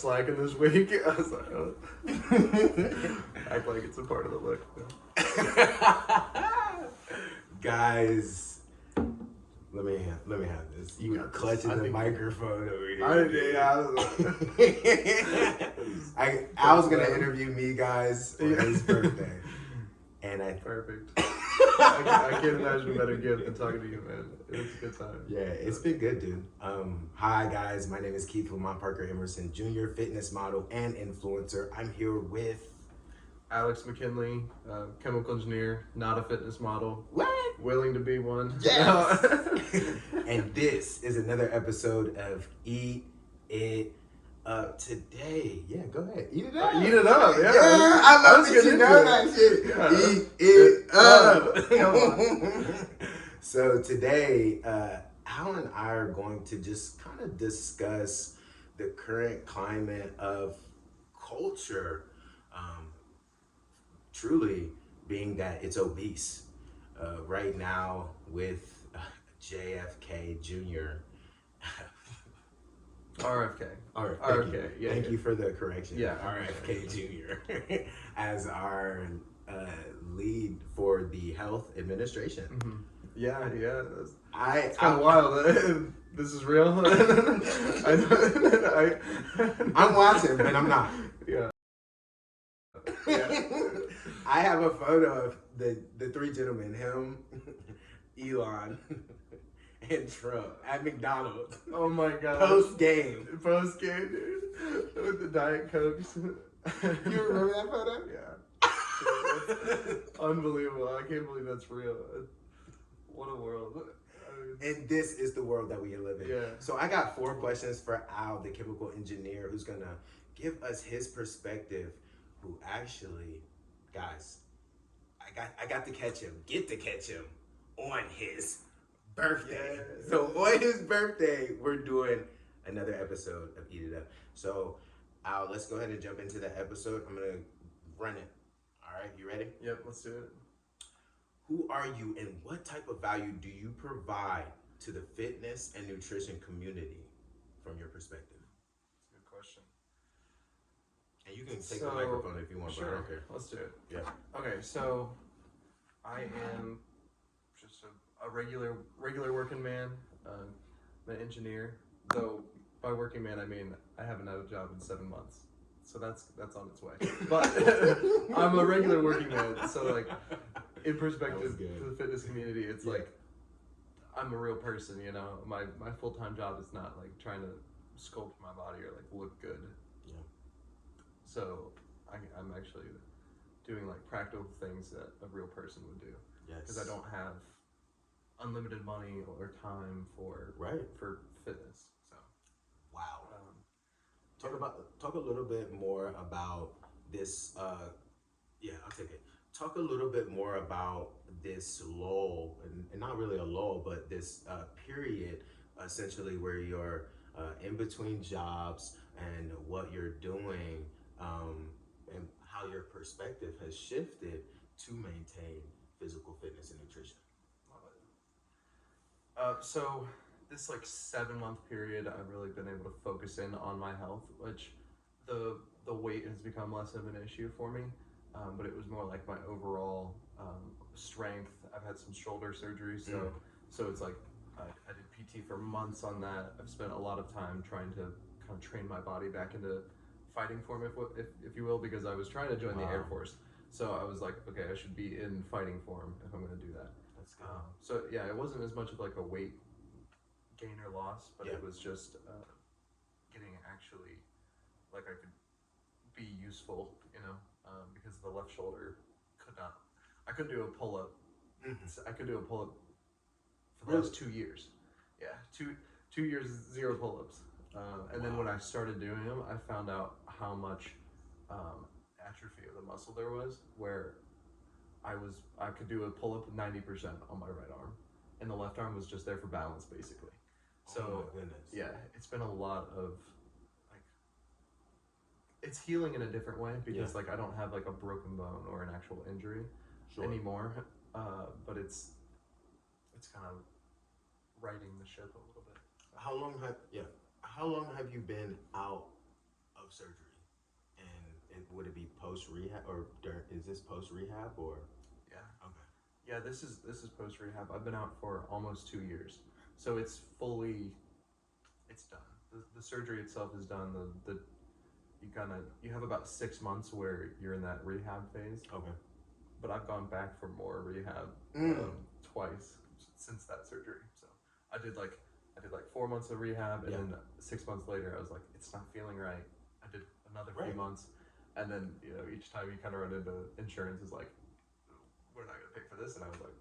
slacking this week. I was like, oh. Act like it's a part of the look. Guys, let me have this. You got clutching the microphone over here. I was gonna interview me, guys, for his birthday, and perfect. I can't imagine a better gift than talking to you, man. It's a good time. Yeah, it's been good, dude. Hi guys, my name is Keith Lamont Parker Emerson, Jr., fitness model and influencer. I'm here with Alex McKinley, chemical engineer, not a fitness model. What? Willing to be one. Yes. And this is another episode of Eat It Up. Today, yeah, go ahead. Eat it up. Eat it up, yeah. I love that you know that shit. Yeah. Eat it up. So today, Al and I are going to just kind of discuss the current climate of culture, truly being that it's obese. Right now with JFK Jr. RFK. RFK. Yeah. Thank you for the correction. Yeah. RFK Jr. as our lead for the health administration. Mm-hmm. Yeah. It's kind of wild. This is real. I'm watching, but I'm not. Yeah. I have a photo of the three gentlemen, him, Elon, and Trump at McDonald's. Oh my god. Post game, dude. With the Diet Cokes. You remember that photo? Yeah. Unbelievable. I can't believe that's real. What a world. And this is the world that we live in. Yeah. So I got 4 questions for Al, the chemical engineer, who's gonna give us his perspective. Who actually, guys, I got to catch him, on his birthday. Yeah. So on his birthday, we're doing another episode of Eat It Up. So Al, let's go ahead and jump into the episode. I'm gonna run it. All right, you ready? Yep, let's do it. Who are you and what type of value do you provide to the fitness and nutrition community from your perspective? That's a good question. And you can take the microphone if you want, sure. but I don't care. Let's do it. Yeah. Okay, so I am just a regular working man. I'm an engineer, though by working man I mean I haven't had a job in 7 months, so that's on its way. But I'm a regular working man, so like in perspective to the fitness community, it's like I'm a real person. You know, my full-time job is not like trying to sculpt my body or like look good. So I'm actually doing like practical things that a real person would do. Yes. Because I don't have unlimited money or time for fitness. So. Wow. Talk a little bit more about this. I'll take it. Talk a little bit more about this lull, and not really a lull, but this period, essentially, where you're in between jobs and what you're doing. And how your perspective has shifted to maintain physical fitness and nutrition. So this like 7-month period, I've really been able to focus in on my health, which the weight has become less of an issue for me, but it was more like my overall strength. I've had some shoulder surgery, so it's like I did PT for months on that. I've spent a lot of time trying to kind of train my body back into fighting form, if you will, because I was trying to join the Air Force. So I was like, okay, I should be in fighting form if I'm going to do that. That's good. So yeah, it wasn't as much of like a weight gain or loss, but it was just getting actually like I could be useful, you know, because the left shoulder I couldn't do a pull-up. I could do a pull-up for the last 2 years. Yeah, 2 years, 0 pull-ups. And then when I started doing them, I found out how much atrophy of the muscle there was, where I could do a pull-up 90% on my right arm, and the left arm was just there for balance, basically. So, oh my goodness. Yeah, it's been a lot of, like, it's healing in a different way, because like I don't have like a broken bone or an actual injury anymore, but it's kind of righting the ship a little bit. How long have you been out of of surgery, and would it be post rehab or is this post rehab or? Yeah. Okay. Yeah, this is post rehab. I've been out for almost 2 years, so it's done. The surgery itself is done. The you have about 6 months where you're in that rehab phase. Okay. But I've gone back for more rehab twice since that surgery. So I did like 4 months of rehab, and then 6 months later I was like, it's not feeling right. I did another few months, and then each time you kind of run into insurance is like, we're not gonna pay for this, and I was like,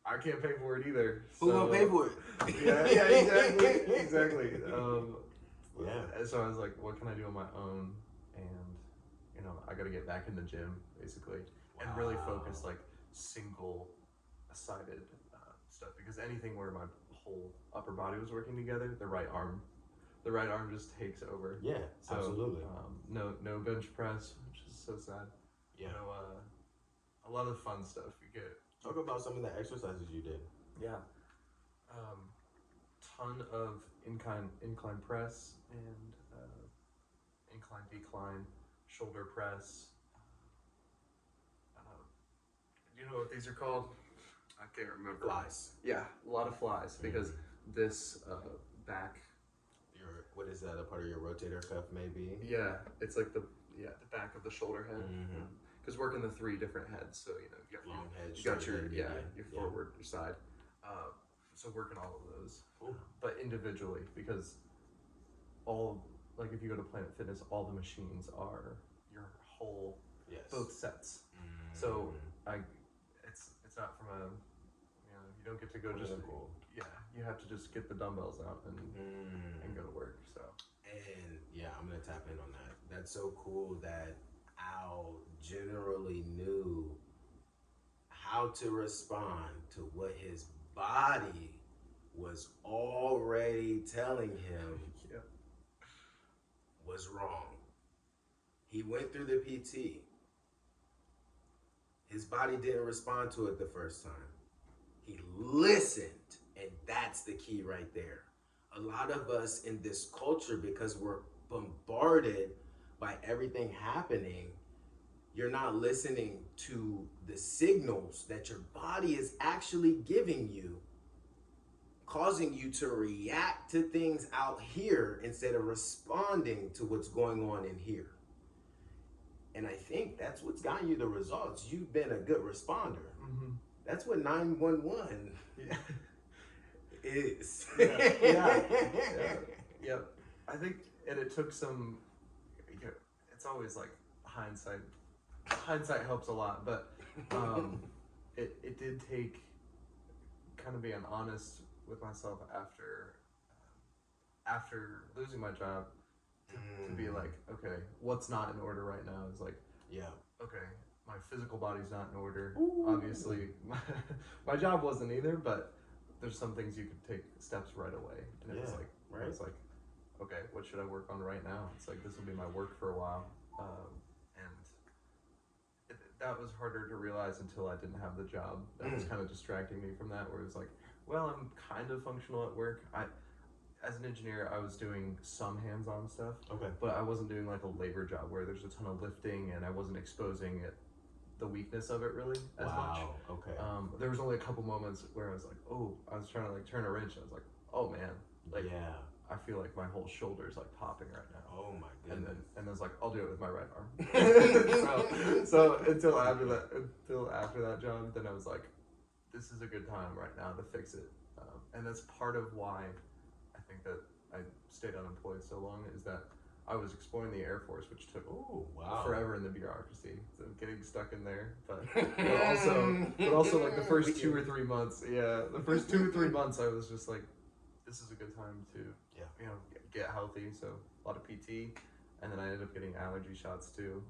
I can't pay for it either. Who gonna pay for it? Yeah, exactly. Yeah. So I was like, what can I do on my own? And I got to get back in the gym basically, and really focus like single-sided stuff, because anything where my whole upper body was working together, the right arm just takes over. Yeah, so, absolutely. No bench press, which is so sad. Yeah. A lot of fun stuff you get. Talk about some of the exercises you did. Yeah. Ton of incline press and incline decline, shoulder press. Do you know what these are called? I can't remember. Flies. Yeah, a lot of flies, because this back. What is that? A part of your rotator cuff, maybe? Yeah, it's like the back of the shoulder head. Because working the 3 different heads, so you got long head, you got your head, your forward, your side. So working all of those, but individually, because if you go to Planet Fitness, all the machines are your whole both sets. So it's not from a you don't get to go just you have to just get the dumbbells out and go to work. So I'm gonna tap in on that. That's so cool that Al generally knew how to respond to what his body was already telling him was wrong. He went through the PT. His body didn't respond to it the first time. He listened, and that's the key right there. A lot of us in this culture, because we're bombarded by everything happening, you're not listening to the signals that your body is actually giving you, causing you to react to things out here instead of responding to what's going on in here. And I think that's what's gotten you the results. You've been a good responder. That's what 911 is. Yep. I think, and it took some, it's always like hindsight. Hindsight helps a lot, but it did take kind of being honest with myself after losing my job to be like, okay, what's not in order right now is like, okay, my physical body's not in order. Obviously, my job wasn't either, but there's some things you could take steps right away. And it's like, it's like, okay, what should I work on right now? It's like, this will be my work for a while. That was harder to realize until I didn't have the job. That was kind of distracting me from that, where it was like, well, I'm kind of functional at work. As an engineer, I was doing some hands-on stuff, but I wasn't doing like a labor job where there's a ton of lifting, and I wasn't exposing the weakness of it really as much. There was only a couple moments where I was like, I was trying to like turn a wrench. I was like, oh man, I feel like my whole shoulder's like popping right now. Oh my goodness. And I was like, I'll do it with my right arm. so until after that job, then I was like, this is a good time right now to fix it. And that's part of why I think that I stayed unemployed so long, is that I was exploring the Air Force, which took forever in the bureaucracy, so getting stuck in there. But also like the first 2 or 3 months, the first 2 or 3 months, I was just like, this is a good time to get healthy. So a lot of PT, and then I ended up getting allergy shots too.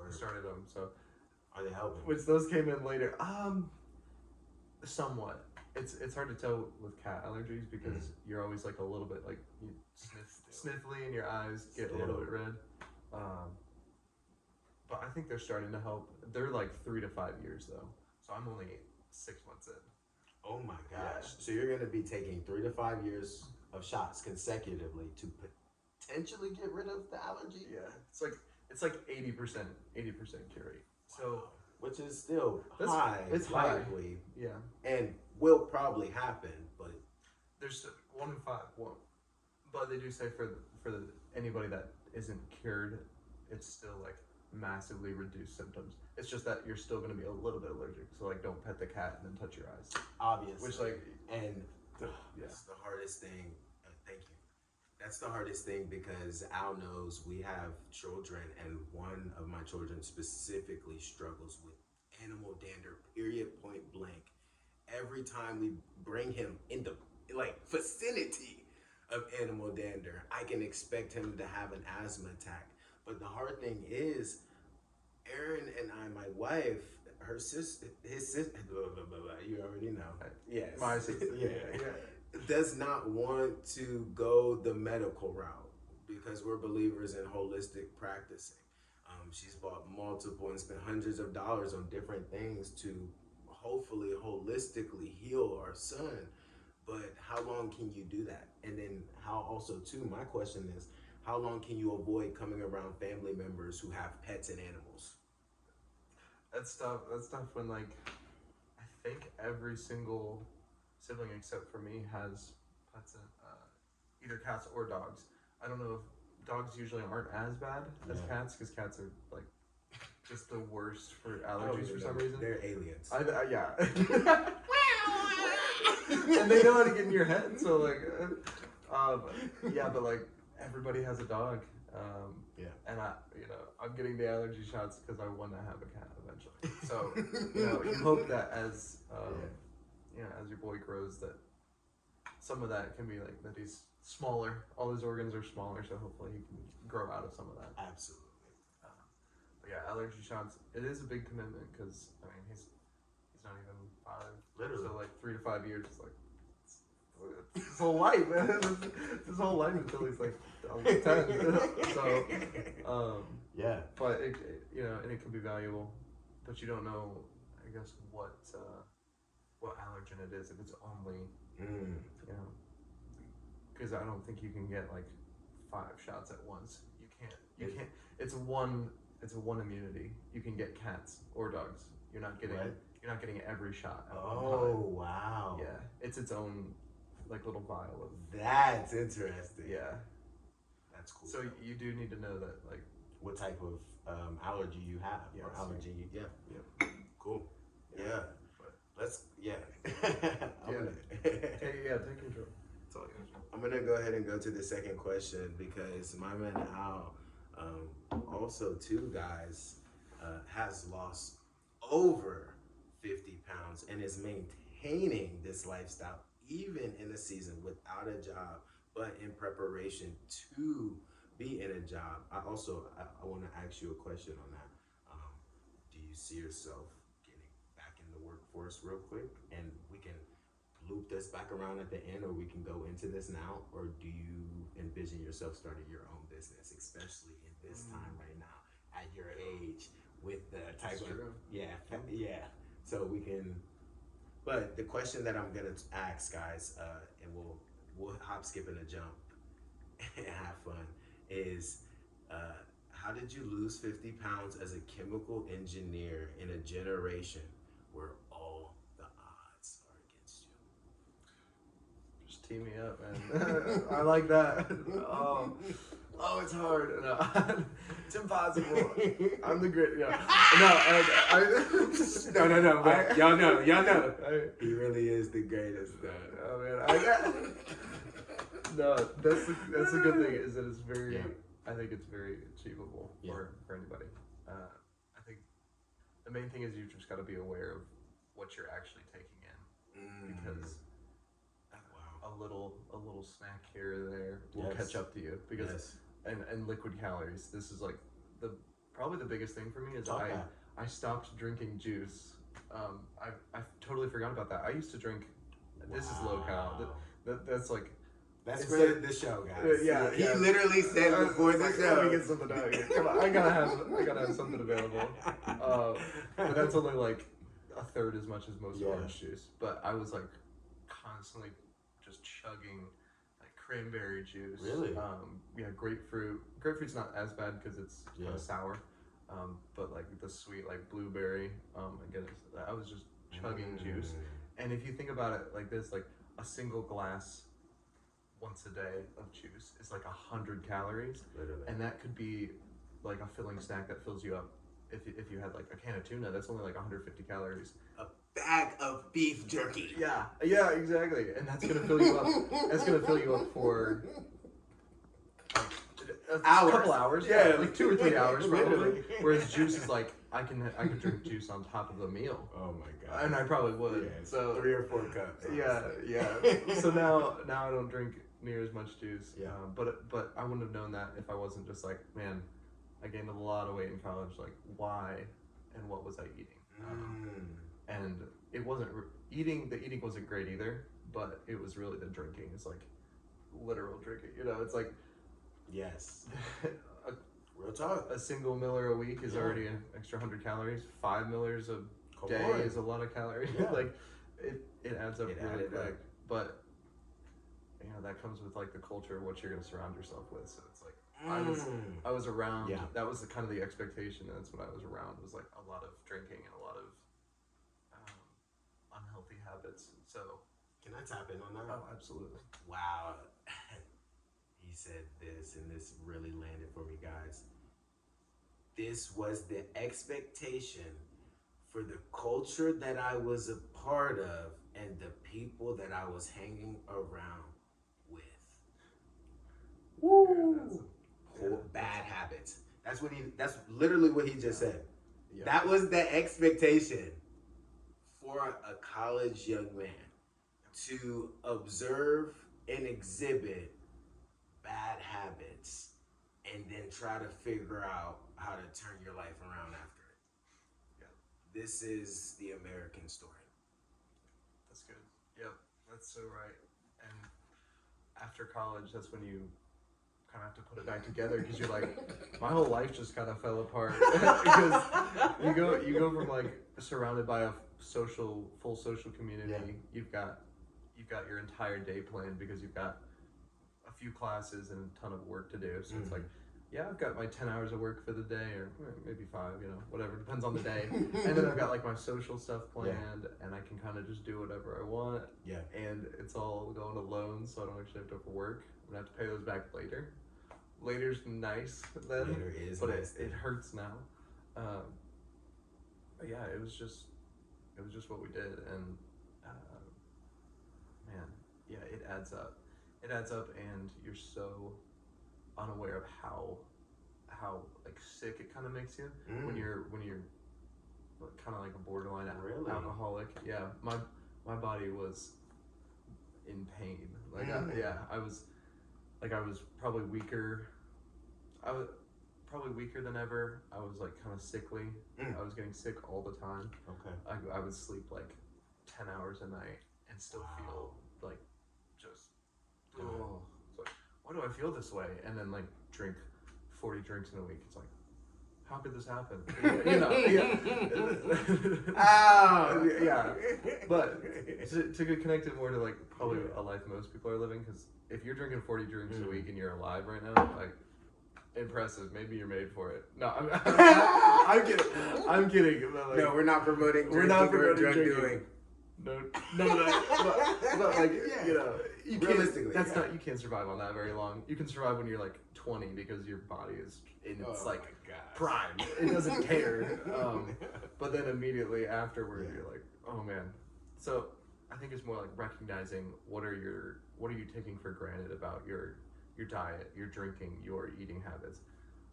Started them. So are they helping? Which those came in later. Somewhat. It's hard to tell with cat allergies, because you're always like a little bit like sniffly, and your eyes get a little bit red. But I think they're starting to help. They're like 3 to 5 years though, so I'm only 6 months in. Oh my gosh! So you're gonna be taking 3 to 5 years of shots consecutively to potentially get rid of the allergy. Yeah, it's like 80% cure rate. So which is still that's high, it's likely, high. Yeah, and will probably happen. But there's 1 in 5 won't. But they do say for anybody that isn't cured, it's still like massively reduced symptoms. It's just that you're still going to be a little bit allergic. So like, don't pet the cat and then touch your eyes. obviously, Which like, and yeah, that's the hardest thing. Thank you. That's the hardest thing because Al knows we have children, and one of my children specifically struggles with animal dander. Period. Point blank. Every time we bring him in the like vicinity of animal dander, I can expect him to have an asthma attack. But the hard thing is, Aaron and I, my wife, her sister, his sister, you already know. Yes. my sister. Yeah. Does not want to go the medical route because we're believers in holistic practicing. She's bought multiple and spent hundreds of dollars on different things to hopefully holistically heal our son. But how long can you do that? And then how also too, my question is, how long can you avoid coming around family members who have pets and animals? That's tough. That's tough when like, I think every single sibling except for me has pets and either cats or dogs. I don't know if dogs usually aren't as bad as cats because cats are like just the worst for allergies for some reason. They're aliens. Yeah. And they know how to get in your head, so like, yeah, but like everybody has a dog, and I'm getting the allergy shots because I want to have a cat eventually. So you hope that as as your boy grows, that some of that can be like that he's smaller. All his organs are smaller, so hopefully he can grow out of some of that. Absolutely. But yeah, allergy shots. It is a big commitment because I mean he's not even 5. Literally. So like 3 to 5 years is like it's his whole life, man. It's his whole life until he's like 10. So yeah. But it and it can be valuable, but you don't know, I guess, what allergen it is if it's only because I don't think you can get like 5 shots at once. You can't. It's one immunity. You can get cats or dogs. You're not getting every shot at one time. Oh wow. Yeah, it's its own like little vial of. That's interesting. Yeah, that's cool. So you do need to know that like what type of allergy you have or allergy. Cool. Yeah. But let's. Yeah. Take control. That's all you I'm gonna go ahead and go to the second question because my man Al, also too, guys, has lost over 50 pounds and is maintaining this lifestyle even in a season without a job, but in preparation to be in a job. I want to ask you a question on that. Do you see yourself getting back in the workforce real quick? And we can loop this back around at the end, or we can go into this now, or do you envision yourself starting your own business, especially in this time right now, at your age, with the type of so we can. But the question that I'm gonna ask, guys, and we'll hop, skip, and a jump and have fun, is how did you lose 50 pounds as a chemical engineer in a generation where all the odds are against you? Just tee me up, man. I like that. Oh, it's hard. No, it's impossible. I'm the great. Yeah. No. But y'all know. He really is the greatest. Oh man, no. That's the good thing is that it's very. Yeah. I think it's very achievable for anybody. I think the main thing is you just got to be aware of what you're actually taking in, because a little snack here or there will catch up to you because. And liquid calories. This is like probably the biggest thing for me is I stopped drinking juice. I totally forgot about that. I used to drink. This is low cal. That's like. That's for the show, guys. He literally said before the show. Let me get something out here. Come on, I gotta have something available. But that's only like a third as much as most orange juice. But I was like constantly just chugging like cranberry juice. Really? Yeah, grapefruit. Grapefruit's not as bad because it's kind Yeah. of sour. But like the sweet, like blueberry. Again, I was just chugging juice. And if you think about it like this, like a single glass once a day of juice is like 100 calories, Literally. and that could be like a filling snack that fills you up. If you had like a can of tuna, that's only like 150 calories. A bag of beef jerky. Yeah, yeah, exactly, and that's gonna fill you up. That's gonna fill you up for a couple hours. Yeah, like 2 or 3 hours probably. Literally. Whereas juice is like I can drink juice on top of a meal. Oh my god. And I probably would. Yeah, so 3 or 4 cups. yeah. So now I don't drink near as much juice. Yeah. But I wouldn't have known that if I wasn't just like, man, I gained a lot of weight in college. Like, why and what was I eating? And it wasn't eating. The eating wasn't great either. But it was really the drinking. It's like literal drinking. You know, it's like Yes. Real talk. a single Miller a week is already an extra 100 calories. 5 Millers a day is a lot of calories. Yeah. Like it adds up It really added quick. up. But you know that comes with like the culture of what you're going to surround yourself with. So it's like I was around. Yeah. That was the kind of the expectation. And that's what I was around. Was like a lot of drinking and a lot of unhealthy habits. So Can I tap in on that? oh, absolutely. Wow. He said this, and this really landed for me, guys. This was the expectation for the culture that I was a part of and the people that I was hanging around with. Woo! Bad habits. That's literally what he just said. Yeah. That was the expectation for a college young man to observe and exhibit bad habits and then try to figure out how to turn your life around after it. Yeah. This is the American story. That's good. Yep, that's so right. And after college, that's when you kind of have to put it back together because you're like, my whole life just kind of fell apart because you go from like surrounded by a full social community. Yeah. You've got your entire day planned because you've got a few classes and a ton of work to do. So it's like, yeah, I've got my 10 hours of work for the day, or maybe 5, you know, whatever, depends on the day. And then I've got like my social stuff planned, and I can kind of just do whatever I want. Yeah. And it's all going to loans, so I don't actually have to work. I'm gonna have to pay those back later. Later's nice then, Later is but nice it hurts now. But yeah, it was just what we did, and man, yeah, it adds up. It adds up, and you're so unaware of how like sick it kind of makes you when you're kind of like a borderline Really? alcoholic. Yeah, my body was in pain. Like I was probably weaker. I was probably weaker than ever. I was like kind of sickly. I was getting sick all the time. Okay. I would sleep like 10 hours a night and still feel like just it's like, why do I feel this way? And then like drink 40 drinks in a week. It's like, how could this happen? You know, yeah. But to get connected more to like probably a life most people are living, because if you're drinking 40 drinks a week and you're alive right now, like, impressive. Maybe you're made for it. No, I'm kidding. I'm kidding. But like, No, we're not promoting drinking. we're not promoting drug drinking. doing. No, but like, Yeah. you know, you Realistically, can't. That's yeah. not. You can't survive on that very long. You can survive when you're like 20 because your body is in its like my gosh. prime. It doesn't care. But then immediately afterward, Yeah. you're like, oh man. So I think it's more like recognizing what are you taking for granted about your diet, your drinking, your eating habits.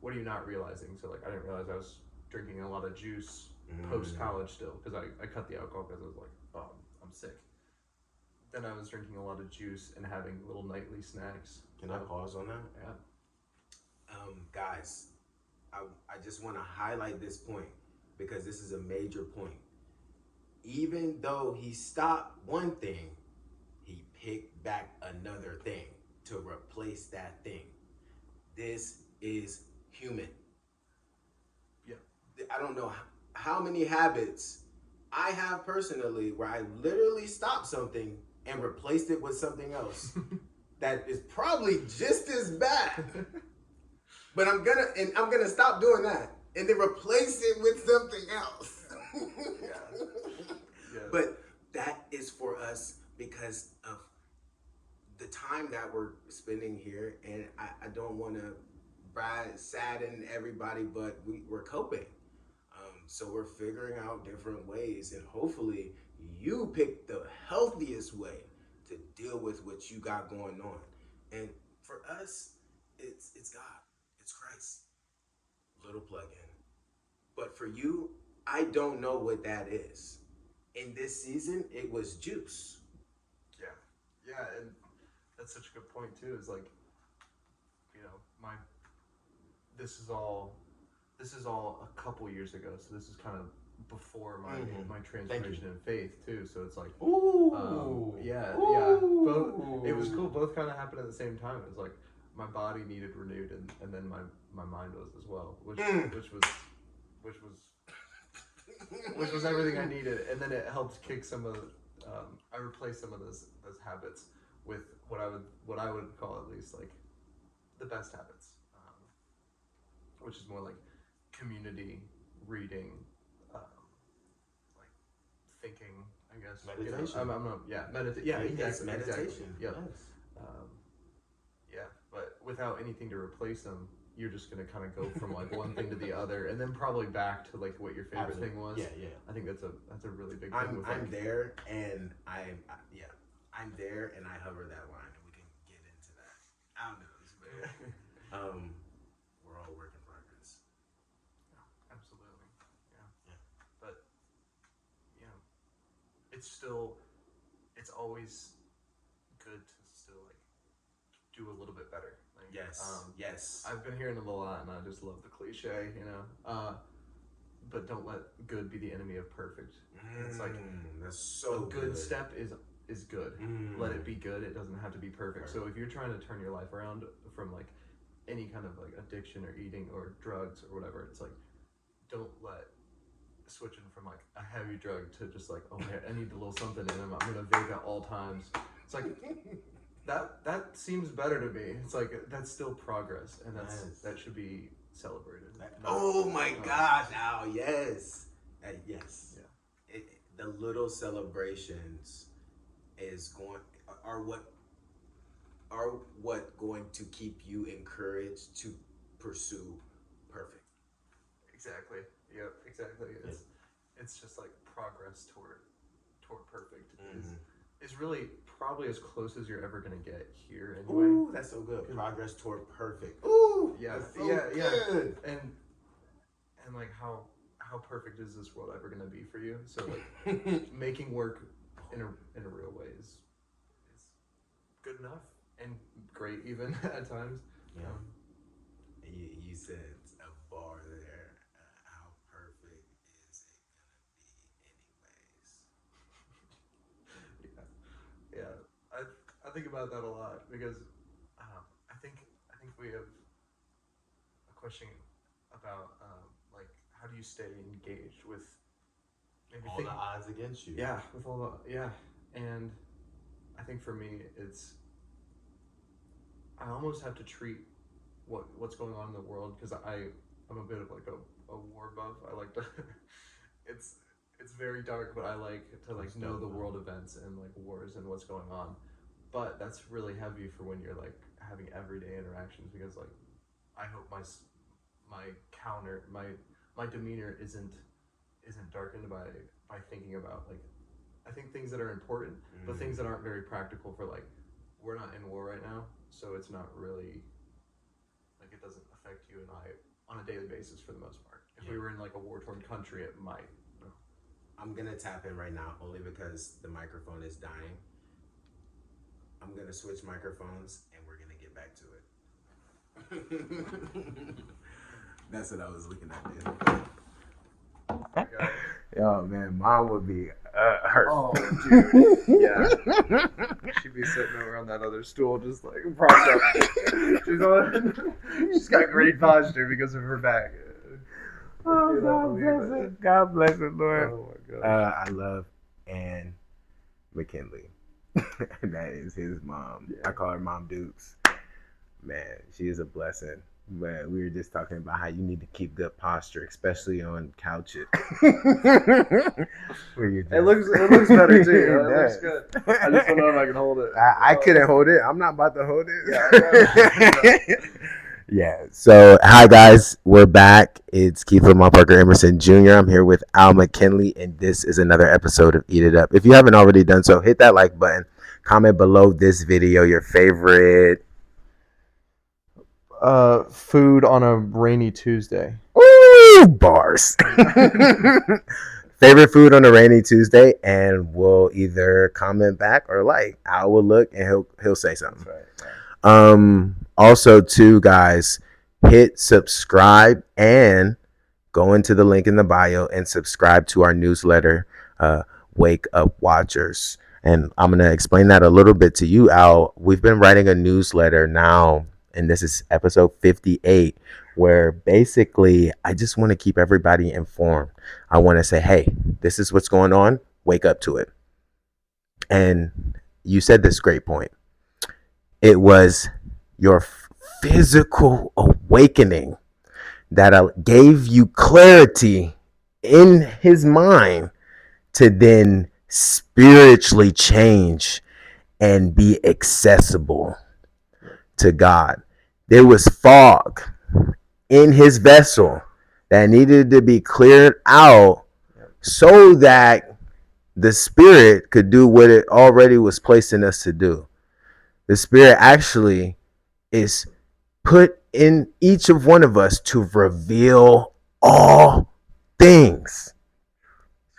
What are you not realizing? So like, I didn't realize I was drinking a lot of juice post college still, because I cut the alcohol because I was like, oh, I'm sick. Then I was drinking a lot of juice and having little nightly snacks. Can I pause on that? Yeah. Guys, I just want to highlight this point because this is a major point. Even though he stopped one thing, he picked back another thing to replace that thing. This is human. Yeah. I don't know how many habits I have personally where I literally stopped something and replaced it with something else that is probably just as bad. But I'm gonna stop doing that and then replace it with something else. Yeah. Yes. But that is for us because of the time that we're spending here, and I don't want to sadden everybody, but we're coping. So we're figuring out different ways, and hopefully you pick the healthiest way to deal with what you got going on. And for us, it's God, it's Christ. Little plug-in. But for you, I don't know what that is. In this season, it was juice. Yeah, and that's such a good point too. Is like, you know, this is all a couple years ago, so this is kind of before my transformation in faith too. So it's like, yeah. Both, it was cool. Both kind of happened at the same time. It was like my body needed renewed, and then my mind was as well, which was everything I needed. And then it helped kick some of I replaced some of those habits with what I would call at least like the best habits, which is more like community, reading, like thinking, I guess. Meditation. You know, I'm not, yeah, meditation. Yeah, exactly. Meditation. Exactly. Yep. Yes. Yeah, but without anything to replace them, you're just gonna kind of go from like one thing to the other, and then probably back to like what your favorite thing was. Yeah. I think that's a really big thing. I'm there, and I'm there, and I hover that line, and we can get into that. I don't know, but we're all work in progress. Absolutely, yeah. But you know, it's always good to still like do a little bit better. Like, yes. I've been hearing it a lot, and I just love the cliche, you know. But don't let good be the enemy of perfect. It's like that's so a good step is good. Let it be good. It doesn't have to be perfect. So if you're trying to turn your life around from like any kind of like addiction or eating or drugs or whatever, it's like don't let switching from like a heavy drug to just like, oh man, I need a little something in them, I'm gonna vape at all times. It's like that seems better to me. It's like that's still progress, and that should be celebrated. Oh my gosh! Now, yes. Yeah. The little celebrations are what going to keep you encouraged to pursue perfect. Exactly. Yep. Exactly. It's just like progress toward perfect is really probably as close as you're ever gonna get here anyway. Ooh, that's so good. Progress toward perfect. Ooh, yeah, that's so good. And like how perfect is this world ever gonna be for you? So like making work in a real way is good enough and great even at times. Yeah. You said a bar there. How perfect is it gonna be, anyways? Yeah. I think about that a lot because I think we have a question about like how do you stay engaged with maybe all the odds against you? Yeah, with all the and I think for me it's I almost have to treat what's going on in the world because I'm a bit of like a war buff. I like to it's very dark, but I like to like know the world events and like wars and what's going on. But that's really heavy for when you're like having everyday interactions because like I hope my demeanor isn't darkened by thinking about like I think things that are important, but things that aren't very practical for like we're not in war right now, so it's not really like it doesn't affect you and I on a daily basis for the most part. If we were in like a war-torn country, it might. I'm gonna tap in right now only because the microphone is dying. I'm gonna switch microphones and we're gonna get back to it. That's what I was looking at, dude. Yo, man, mom would be hurt. Oh, dude. Yeah. She'd be sitting over on that other stool just like propped up. She's got great posture because of her back. Oh, God bless it. God bless it, Lord. Oh, my God. I love Anne McKinley. That is his mom. Yeah. I call her Mom Dukes. Man, she is a blessing. But we were just talking about how you need to keep good posture, especially on couches. It looks better too. It looks good. I just don't know if I can hold it. I couldn't hold it. I'm not about to hold it. Yeah. Yeah. So, hi guys, we're back. It's Keith Lamar Parker Emerson Jr. I'm here with Al McKinley, and this is another episode of Eat It Up. If you haven't already done so, hit that like button. Comment below this video your favorite food on a rainy Tuesday. Ooh, bars. Favorite food on a rainy Tuesday, and we'll either comment back or like. I will look and he'll say something. That's right. Also, too, guys, hit subscribe and go into the link in the bio and subscribe to our newsletter, Wake Up Watchers. And I'm gonna explain that a little bit to you, Al. We've been writing a newsletter now, and this is episode 58, where basically I just want to keep everybody informed. I want to say, hey, this is what's going on. Wake up to it. And you said this great point. It was your physical awakening that gave you clarity in his mind to then spiritually change and be accessible to God. There was fog in his vessel that needed to be cleared out so that the Spirit could do what it already was placing us to do. The Spirit actually is put in each of one of us to reveal all things.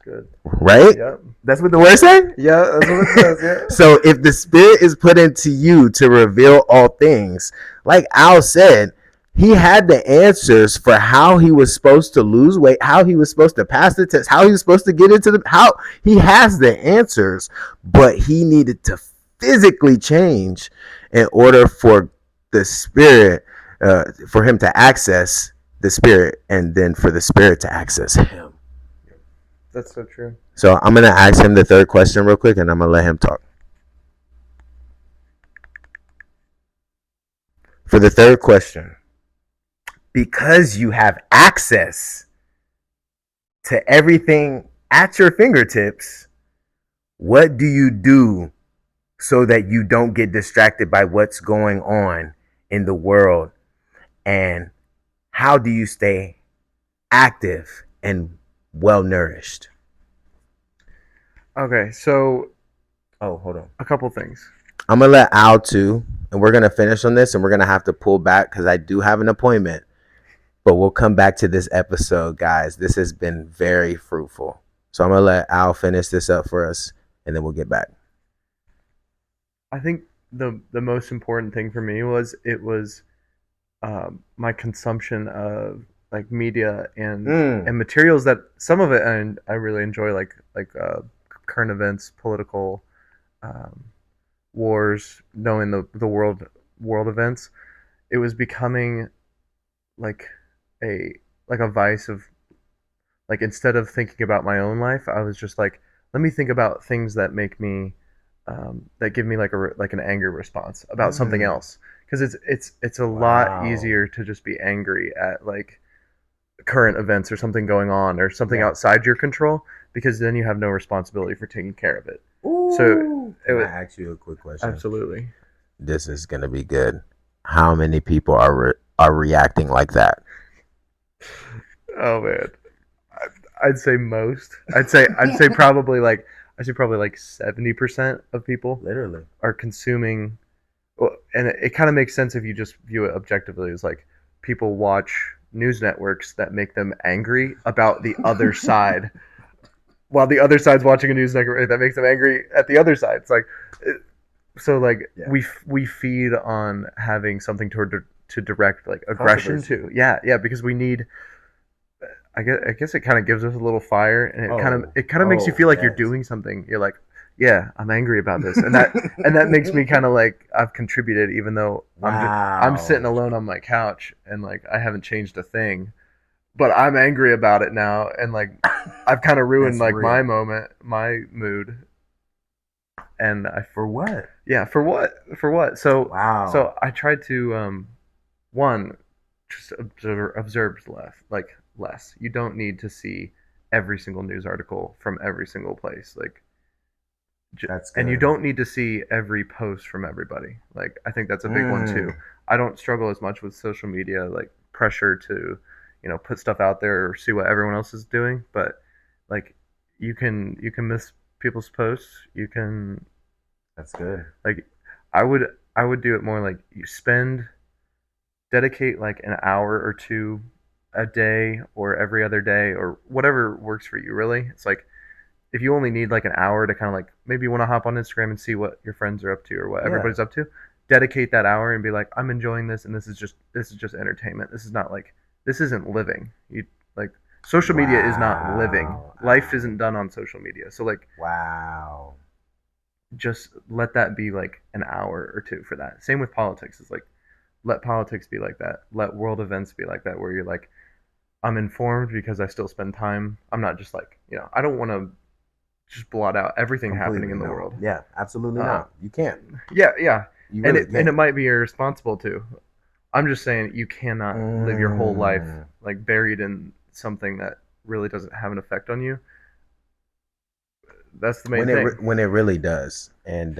Good. Right? Yep. That's what the word said? Yeah, that's what it says, yeah. So if the Spirit is put into you to reveal all things, like Al said, he had the answers for how he was supposed to lose weight, how he was supposed to pass the test, how he was supposed to get into how he has the answers, but he needed to physically change in order for the Spirit, for him to access the Spirit, and then for the Spirit to access him. That's so true. So I'm going to ask him the third question real quick, and I'm going to let him talk. For the third question, because you have access to everything at your fingertips, what do you do so that you don't get distracted by what's going on in the world? And how do you stay active and well-nourished? Okay, so... Oh, hold on. A couple things. I'm going to let Al too, and we're going to finish on this, and we're going to have to pull back because I do have an appointment. But we'll come back to this episode, guys. This has been very fruitful. So I'm going to let Al finish this up for us, and then we'll get back. I think the most important thing for me was my consumption of like media and materials that some of it and I really enjoy, like current events, political wars, knowing the world events. It was becoming like a vice of, like, instead of thinking about my own life, I was just like, let me think about things that make me that give me like an anger response about something else, because it's a lot easier to just be angry at like current events or something going on or something outside your control, because then you have no responsibility for taking care of it. Ooh. So Can I ask you a quick question? Absolutely. This is gonna be good. How many people are reacting like that? Oh man, I'd say most. I'd say probably like 70% of people literally are consuming. Well, and it kind of makes sense if you just view it objectively as like people watch news networks that make them angry about the other side, while the other side's watching a news network that makes them angry at the other side. It's like, so like we feed on having something to direct like aggression to. Yeah, because we need. I guess it kind of gives us a little fire, and it kind of makes you feel like you're doing something. You're like, yeah, I'm angry about this, and that makes me kind of like I've contributed, even though I'm sitting alone on my couch and like I haven't changed a thing, but I'm angry about it now, and like I've kind of ruined like my moment, my mood, and For what? yeah, for what? For what? So Wow. so I tried to one just observe less, like less. You don't need to see every single news article from every single place, like That's and you good. don't need to see every post from everybody. Like I think that's a big one too. Mm, I don't struggle as much with social media, like pressure to, put stuff out there or see what everyone else is doing. But like you can miss people's posts. You can that's good. like I would do it more like you dedicate like an hour or two a day or every other day or whatever works for you. Really, it's like if you only need like an hour to kind of like maybe you want to hop on Instagram and see what your friends are up to or what Yeah. everybody's up to, dedicate that hour and be like, I'm enjoying this and this is just entertainment. This is not like this isn't living. You like social media is not living. Wow. Life isn't done on social media. So like Wow. just let that be like an hour or two for that. Same with politics. It's like let politics be like that. Let world events be like that where you're like I'm informed because I still spend time. I'm not just like, I don't want to just blot out everything happening Completely in the no. world. Yeah, absolutely Uh, not. You can't. yeah, yeah, You and really it can't. might be irresponsible too. I'm just saying you cannot live your whole life Mm. like buried in something that really doesn't have an effect on you. That's the main thing. When it really does. And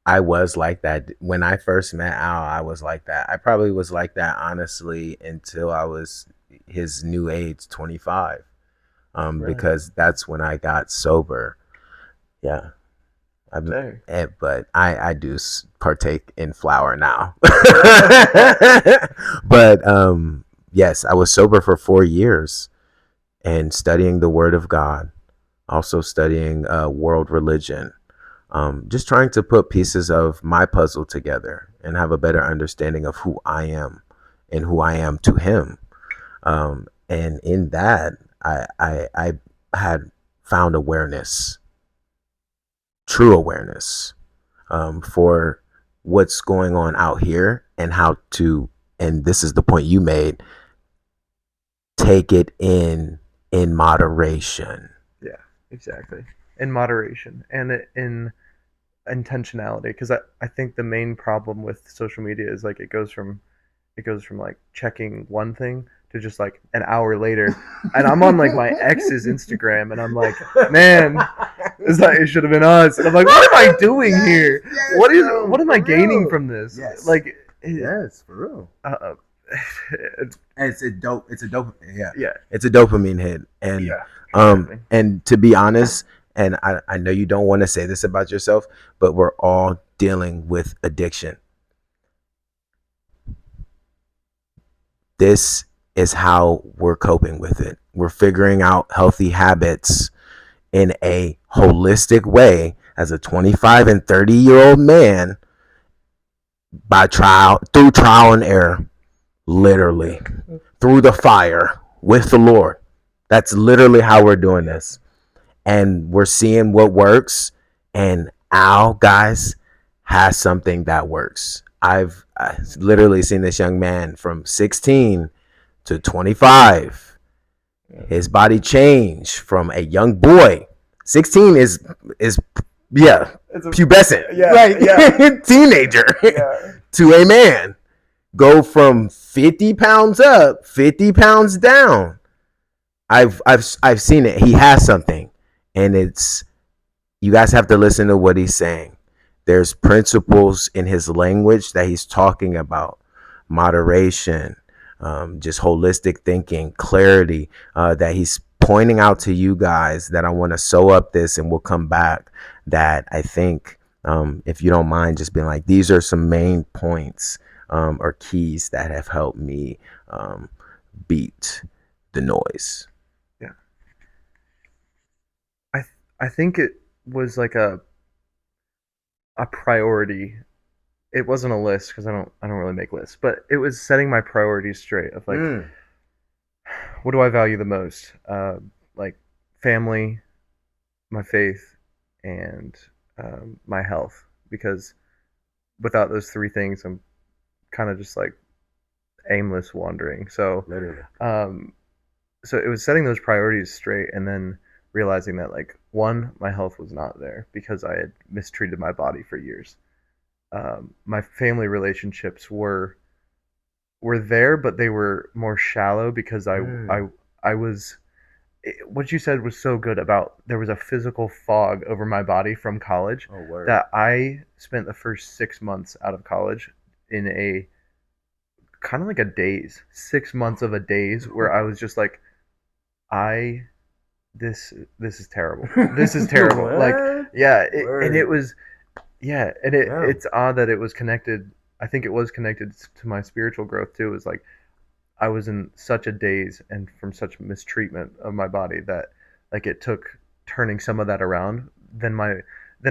I was like that when I first met Al. I was like that. I probably was like that honestly until I was his new age, 25. Right. Because that's when I got sober. Yeah. Hey. But I do partake in flour now. But yes, I was sober for 4 years and studying the Word of God, also studying world religion, just trying to put pieces of my puzzle together and have a better understanding of who I am and who I am to Him. And in that, I had found awareness, true awareness, for what's going on out here and how to, and this is the point you made, take it in moderation. Yeah, exactly. In moderation and in intentionality, because I think the main problem with social media is like it goes from like checking one thing to just like an hour later, and I'm on like my ex's Instagram, and I'm like, man, it's like it should have been us, and I'm like, what am I doing Yes, here? yes, What is bro, what am I for gaining real. from this? Yes, Like, yes, for real. uh, it's, It's a dope. It's a dope. Yeah, yeah, it's a dopamine hit, yeah, exactly. and to be honest, and I know you don't want to say this about yourself, but we're all dealing with addiction. This is how we're coping with it. We're figuring out healthy habits in a holistic way as a 25 and 30-year-old man by trial and error, literally through the fire with the Lord. That's literally how we're doing this. And we're seeing what works. And Al, guys, has something that works. I literally seen this young man from 16 to 25. His body changed from a young boy. 16 is yeah, It's a, pubescent, yeah, like yeah, teenager, yeah. to a man. Go from 50 pounds up, 50 pounds down. I've seen it. He has something, and it's, you guys have to listen to what he's saying. There's principles in his language that he's talking about: moderation, just holistic thinking, clarity, that he's pointing out to you guys, that I want to sew up this and we'll come back. That I think, if you don't mind just being like, these are some main points, or keys that have helped me beat the noise. Yeah. I think it was like a priority. It wasn't a list because I don't really make lists, but it was setting my priorities straight of like Mm, what do I value the most? Like family, my faith, and my health. Because without those three things, I'm kind of just like aimless wandering. So literally. um, so it was setting those priorities straight and then realizing that like one, my health was not there because I had mistreated my body for years. My family relationships were there, but they were more shallow because I was what you said was so good about there was a physical fog over my body from college Oh, word. that I spent the first 6 months out of college in a kind of like a daze, 6 months of a daze where I was just like, I this is terrible. This is terrible. Like, What? yeah, Word. and it was, yeah, and Yeah. it's odd that it was connected. I think it was connected to my spiritual growth too. It was like I was in such a daze and from such mistreatment of my body that like it took turning some of that around. Then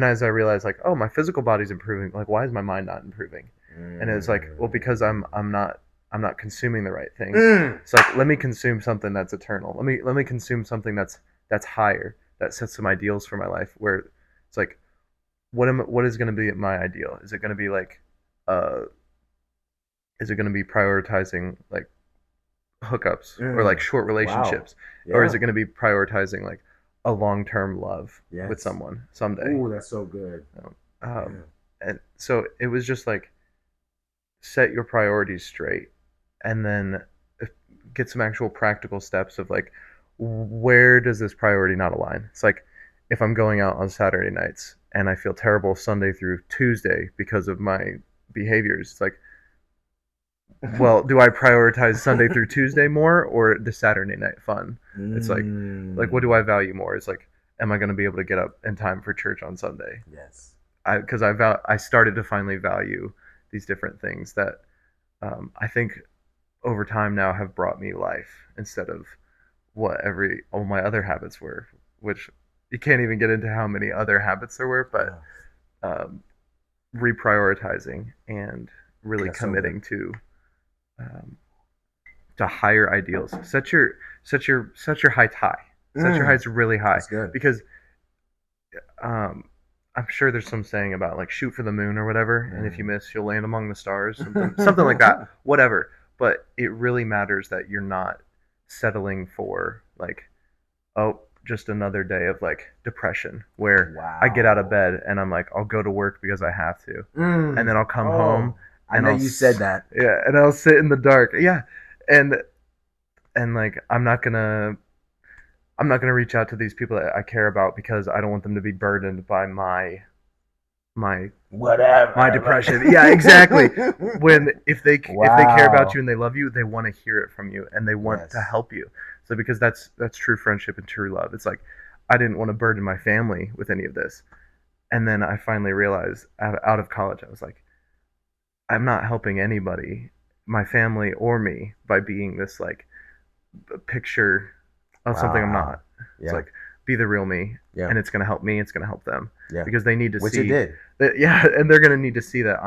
as I realized like, oh, my physical body's improving. Like, why is my mind not improving? And it's like, well, because I'm not consuming the right things. It's like, let me consume something that's eternal. Let me consume something that's higher, that sets some ideals for my life. Where it's like, what is going to be my ideal? Is it going to be like, uh, is it going to be prioritizing like hookups or like short relationships, Yeah. or is it going to be prioritizing like a long term love with Yes. someone someday? Ooh, that's so good. And so it was just like set your priorities straight, and then get some actual practical steps of like where does this priority not align. It's like if I'm going out on Saturday nights and I feel terrible Sunday through Tuesday because of my behaviors, it's like, well, do I prioritize Sunday through Tuesday more or the Saturday night fun? It's like what do I value more? It's like, am I going to be able to get up in time for church on Sunday? Yes. Because I started to finally value these different things that I think over time now have brought me life instead of what all my other habits were, which you can't even get into how many other habits there were, but reprioritizing and really That's committing to higher ideals. Set your heights high. Set your heights really high. That's good. Because I'm sure there's some saying about like shoot for the moon or whatever, and if you miss, you'll land among the stars, something like that. Whatever. But it really matters that you're not settling for like, oh, just another day of like depression where I get out of bed and I'm like, I'll go to work because I have to, and then I'll come home. I know you said that. Yeah, and I'll sit in the dark. Yeah, and like I'm not gonna reach out to these people that I care about because I don't want them to be burdened by my Whatever. my depression. Yeah, exactly. If they care about you and they love you, they want to hear it from you and they want to help you. So because that's true friendship and true love. It's like I didn't want to burden my family with any of this, and then I finally realized out of college I was like, I'm not helping anybody, my family or me, by being this like picture of something I'm not. It's like, be the real me, and it's gonna help me. It's gonna help them, because they need to Which see. it did. That, yeah, and they're gonna need to see that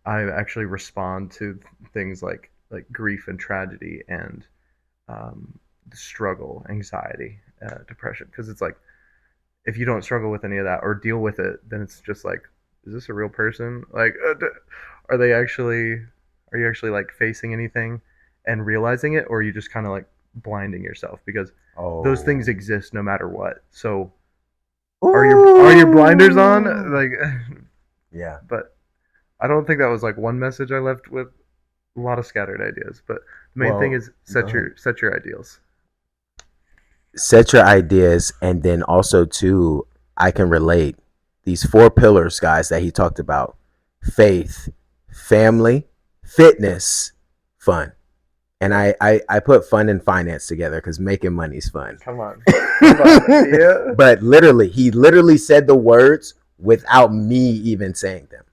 I actually respond to things like grief and tragedy and struggle, anxiety, depression. Because it's like if you don't struggle with any of that or deal with it, then it's just like, is this a real person? Like, are you actually like facing anything and realizing it, or are you just kind of like blinding yourself? Because those things exist no matter what. So are your blinders on? Like, yeah. But I don't think that was like one message I left with. A lot of scattered ideas, but the main thing is set your ideals. Set your ideas, and then also too, I can relate these 4 pillars, guys, that he talked about: faith, family, fitness, fun. And I put fun and finance together because making money's fun. Come on. Yeah. But he literally said the words without me even saying them.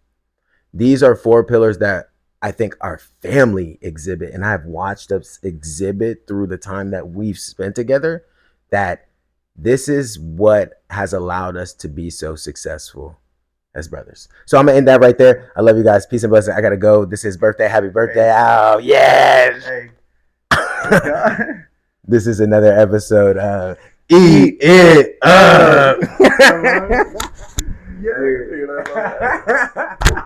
These are 4 pillars that I think our family exhibit, and I've watched us exhibit through the time that we've spent together, that this is what has allowed us to be so successful as brothers. So I'm gonna end that right there. I love you guys. Peace and blessings. I gotta go. This is birthday. Happy birthday. Oh, yes. Hey. This is another episode of Eat It Up. Yeah.